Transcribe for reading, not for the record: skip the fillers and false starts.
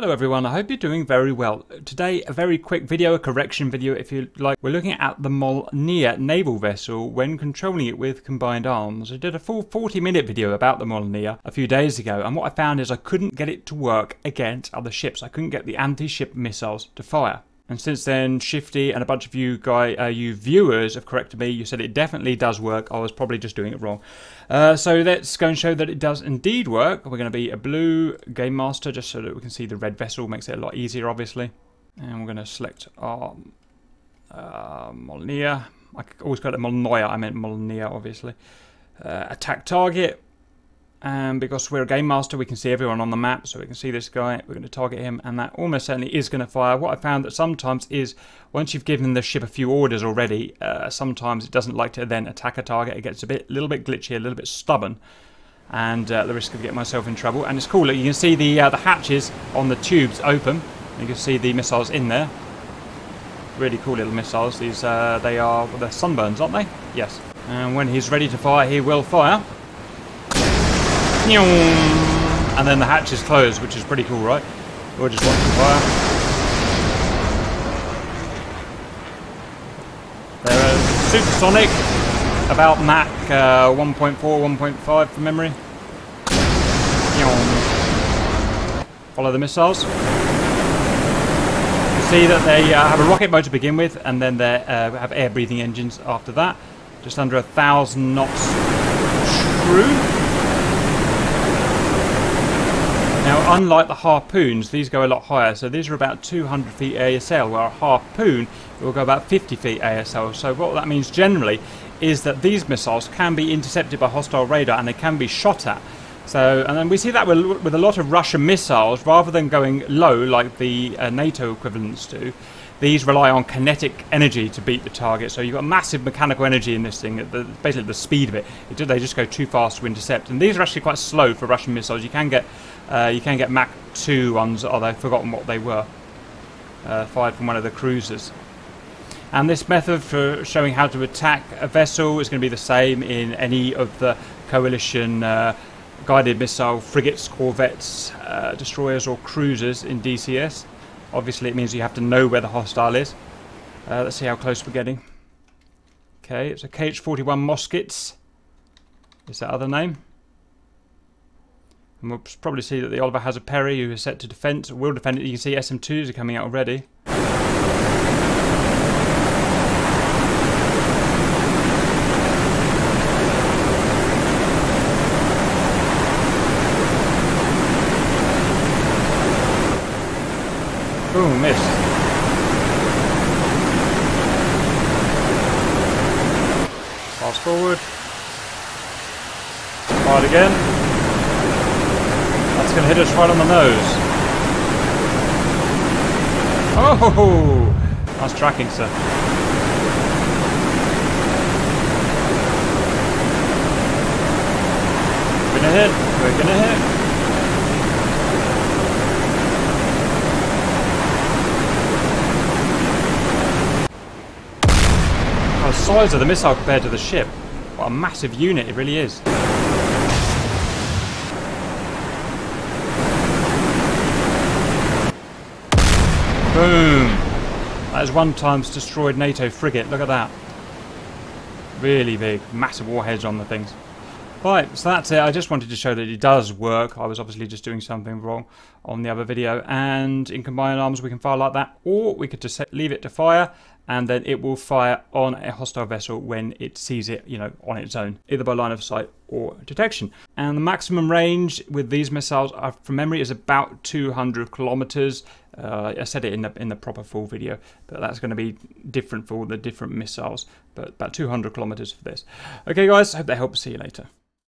Hello everyone, I hope you're doing very well. Today a very quick video, a correction video if you like. We're looking at the Molniya naval vessel when controlling it with combined arms. I did a full 40-minute video about the Molniya a few days ago, and what I found is I couldn't get it to work against other ships. I couldn't get the anti-ship missiles to fire. And since then, Shifty and a bunch of you viewers have corrected me. You said it definitely does work. I was probably just doing it wrong. So let's go and show that it does indeed work. We're going to be a blue Game Master just so that we can see the red vessel. Makes it a lot easier, obviously. And we're going to select our Molniya. I always got it Molniya. I meant Molniya, obviously. Attack target. And because we're a Game Master, we can see everyone on the map, so we can see this guy. We're going to target him, and that almost certainly is going to fire. What I found that sometimes is, once you've given the ship a few orders already, sometimes it doesn't like to then attack a target. It gets a little bit glitchy, a little bit stubborn, and the risk of getting myself in trouble. And it's cool. You can see the hatches on the tubes open. You can see the missiles in there. Really cool little missiles. These they're sunburns, aren't they? Yes. And when he's ready to fire, he will fire. And then the hatch is closed, which is pretty cool, right? We'll just watch the fire. They're supersonic, about Mach 1.4, 1.5 from memory. Follow the missiles. You see that they have a rocket motor to begin with, and then they have air-breathing engines after that. Just under 1,000 knots true. Now, unlike the harpoons, these go a lot higher. So these are about 200 feet ASL, where a harpoon will go about 50 feet ASL. So what that means generally is that these missiles can be intercepted by hostile radar and they can be shot at. So, and then we see that with a lot of Russian missiles, rather than going low like the NATO equivalents do, these rely on kinetic energy to beat the target. So you've got massive mechanical energy in this thing, basically the speed of it. They just go too fast to intercept. And these are actually quite slow for Russian missiles. You can get Mach 2 ones, although I've forgotten what they were, fired from one of the cruisers. And this method for showing how to attack a vessel is going to be the same in any of the coalition guided missile frigates, corvettes, destroyers or cruisers in DCS. Obviously it means you have to know where the hostile is. Let's see how close we're getting. Okay, it's a KH-41 Moskits. Is that other name? And we'll probably see that the Oliver has a Perry who is set to defend. Will defend it. You can see SM2s are coming out already. Boom, missed. Fast forward. Fired again. That's going to hit us right on the nose. Oh! Nice tracking, sir. We're going to hit. We're going to hit. The size of the missile compared to the ship. What a massive unit it really is. Boom! That is one times destroyed NATO frigate. Look at that. Really big. Massive warheads on the things. Right, so that's it. I just wanted to show that it does work. I was obviously just doing something wrong on the other video. And in combined arms we can fire like that, or we could just leave it to fire and then it will fire on a hostile vessel when it sees it, on its own, either by line of sight or detection. And the maximum range with these missiles, from memory, is about 200 kilometers. I said it in the proper full video, but that's going to be different for all the different missiles. But about 200 kilometers for this. Okay, guys, hope that helps. See you later.